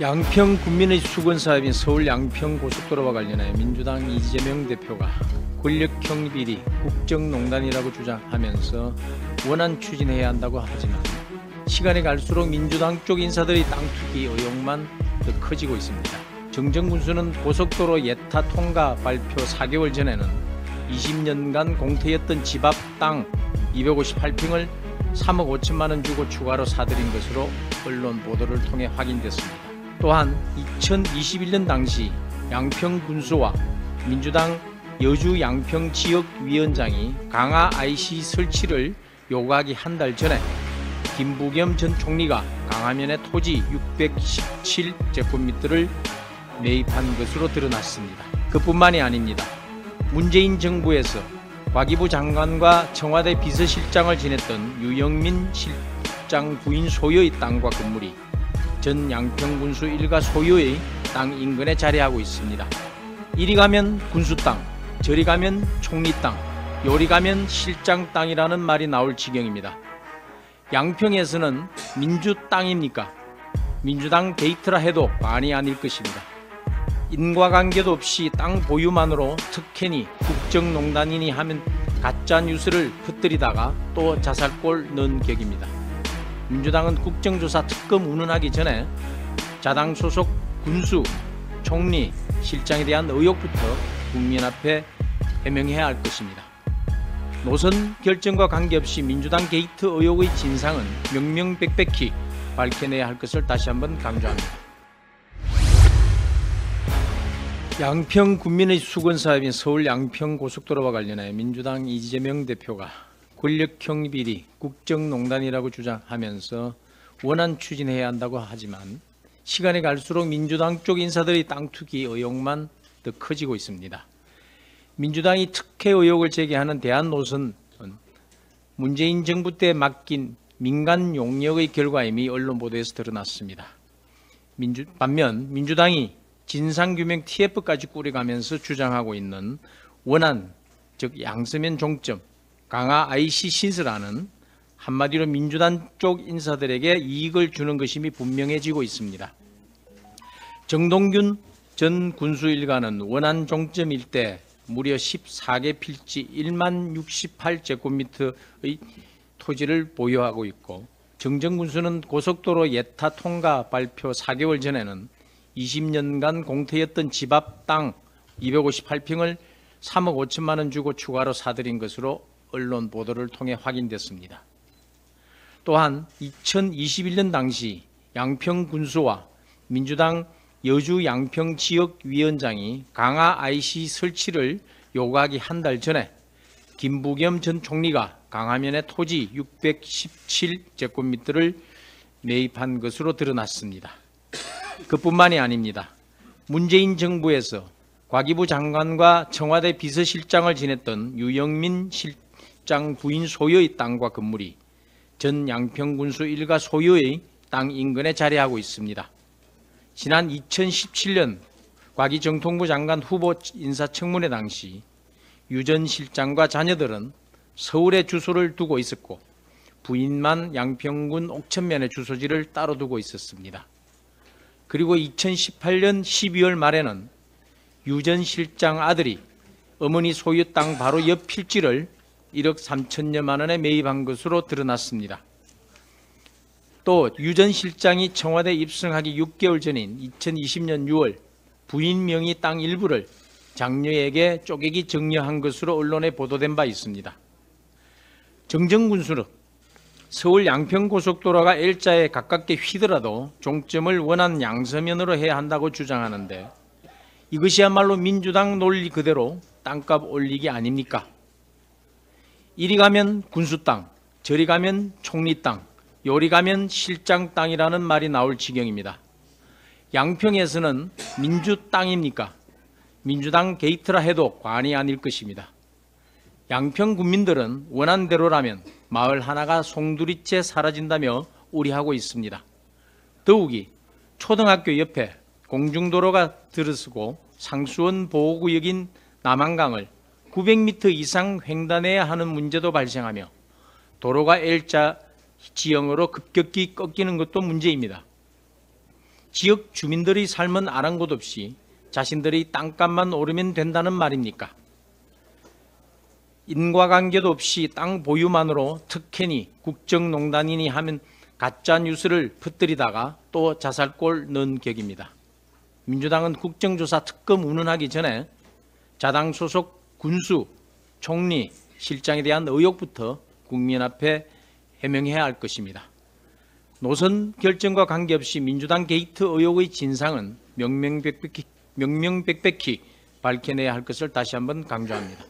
양평 군민의 수건 사업인 서울 양평 고속도로와 관련해 민주당 이재명 대표가 권력형 비리, 국정농단이라고 주장하면서 원안 추진해야 한다고 하지만 시간이 갈수록 민주당 쪽 인사들의 땅 투기 의혹만 더 커지고 있습니다. 정정군수는 고속도로 예타 통과 발표 4개월 전에는 20년간 공태였던 집 앞 땅 258평을 3억 5천만 원 주고 추가로 사들인 것으로 언론 보도를 통해 확인됐습니다. 또한 2021년 당시 양평 군수와 민주당 여주 양평 지역위원장이 강화 IC 설치를 요구하기 한 달 전에 김부겸 전 총리가 강화면의 토지 617제곱미터를 매입한 것으로 드러났습니다. 그뿐만이 아닙니다. 문재인 정부에서 과기부 장관과 청와대 비서실장을 지냈던 유영민 실장 부인 소유의 땅과 건물이 전 양평군수 일가 소유의 땅 인근에 자리하고 있습니다. 이리 가면 군수 땅, 저리 가면 총리 땅, 요리 가면 실장 땅이라는 말이 나올 지경입니다. 양평에서는 민주 땅입니까? 민주당 게이트라 해도 과언이 아닐 것입니다. 인과관계도 없이 땅 보유만으로 특혜니 국정농단이니 하면 가짜 뉴스를 퍼뜨리다가 또 자살골 넣은 격입니다. 민주당은 국정조사 특검 운운하기 전에 자당 소속 군수, 총리, 실장에 대한 의혹부터 국민 앞에 해명해야 할 것입니다. 노선 결정과 관계없이 민주당 게이트 의혹의 진상은 명명백백히 밝혀내야 할 것을 다시 한번 강조합니다. 양평 군민의 수건 사업인 서울 양평 고속도로와 관련해 민주당 이재명 대표가 권력형 비리, 국정농단이라고 주장하면서 원안 추진해야 한다고 하지만 시간이 갈수록 민주당 쪽 인사들의 땅 투기 의혹만 더 커지고 있습니다. 민주당이 특혜 의혹을 제기하는 대한노선은 문재인 정부 때 맡긴 민간 용역의 결과임이 언론 보도에서 드러났습니다. 반면 민주당이 진상규명 TF까지 꾸려가면서 주장하고 있는 원안, 즉 양서면 종점, 강화 IC 신설안은 한마디로 민주당 쪽 인사들에게 이익을 주는 것임이 분명해지고 있습니다. 정동균 전 군수 일가는 원안 종점 일대 무려 14개 필지 1만 68제곱미터의 토지를 보유하고 있고 정정 군수는 고속도로 예타 통과 발표 4개월 전에는 20년간 공태였던 집 앞 땅 258평을 3억 5천만 원 주고 추가로 사들인 것으로 언론 보도를 통해 확인됐습니다. 또한 2021년 당시 양평 군수와 민주당 여주 양평 지역위원장이 강화 IC 설치를 요구하기 한 달 전에 김부겸 전 총리가 강화면의 토지 617제곱미터를 매입한 것으로 드러났습니다. 그뿐만이 아닙니다. 문재인 정부에서 과기부 장관과 청와대 비서실장을 지냈던 유영민 실장 부인 소유의 땅과 건물이 전 양평군수 일가 소유의 땅 인근에 자리하고 있습니다. 지난 2017년 과기정통부 장관 후보 인사청문회 당시 유 전 실장과 자녀들은 서울에 주소를 두고 있었고 부인만 양평군 옥천면에 주소지를 따로 두고 있었습니다. 그리고 2018년 12월 말에는 유 전 실장 아들이 어머니 소유 땅 바로 옆 필지를 1억 3천여만 원에 매입한 것으로 드러났습니다. 또 유 전 실장이 청와대 입성하기 6개월 전인 2020년 6월 부인 명의 땅 일부를 장녀에게 쪼개기 정려한 것으로 언론에 보도된 바 있습니다. 정정군수는 서울 양평고속도로가 L자에 가깝게 휘더라도 종점을 원안 양서면으로 해야 한다고 주장하는데 이것이야말로 민주당 논리 그대로 땅값 올리기 아닙니까? 이리 가면 군수 땅, 저리 가면 총리 땅, 요리 가면 실장 땅이라는 말이 나올 지경입니다. 양평에서는 민주 땅입니까? 민주당 게이트라 해도 과언이 아닐 것입니다. 양평 군민들은 원한대로라면 마을 하나가 송두리째 사라진다며 우려하고 있습니다. 더욱이 초등학교 옆에 공중도로가 들어서고 상수원 보호구역인 남한강을 900m 이상 횡단해야 하는 문제도 발생하며 도로가 L자 지형으로 급격히 꺾이는 것도 문제입니다. 지역 주민들의 삶은 아랑곳 없이 자신들의 땅값만 오르면 된다는 말입니까? 인과관계도 없이 땅 보유만으로 특혜니 국정농단이니 하면 가짜 뉴스를 퍼뜨리다가 또 자살골 넣은 격입니다. 민주당은 국정조사 특검 운운하기 전에 자당 소속 군수, 총리, 실장에 대한 의혹부터 국민 앞에 해명해야 할 것입니다. 노선 결정과 관계없이 민주당 게이트 의혹의 진상은 명명백백히 밝혀내야 할 것을 다시 한번 강조합니다.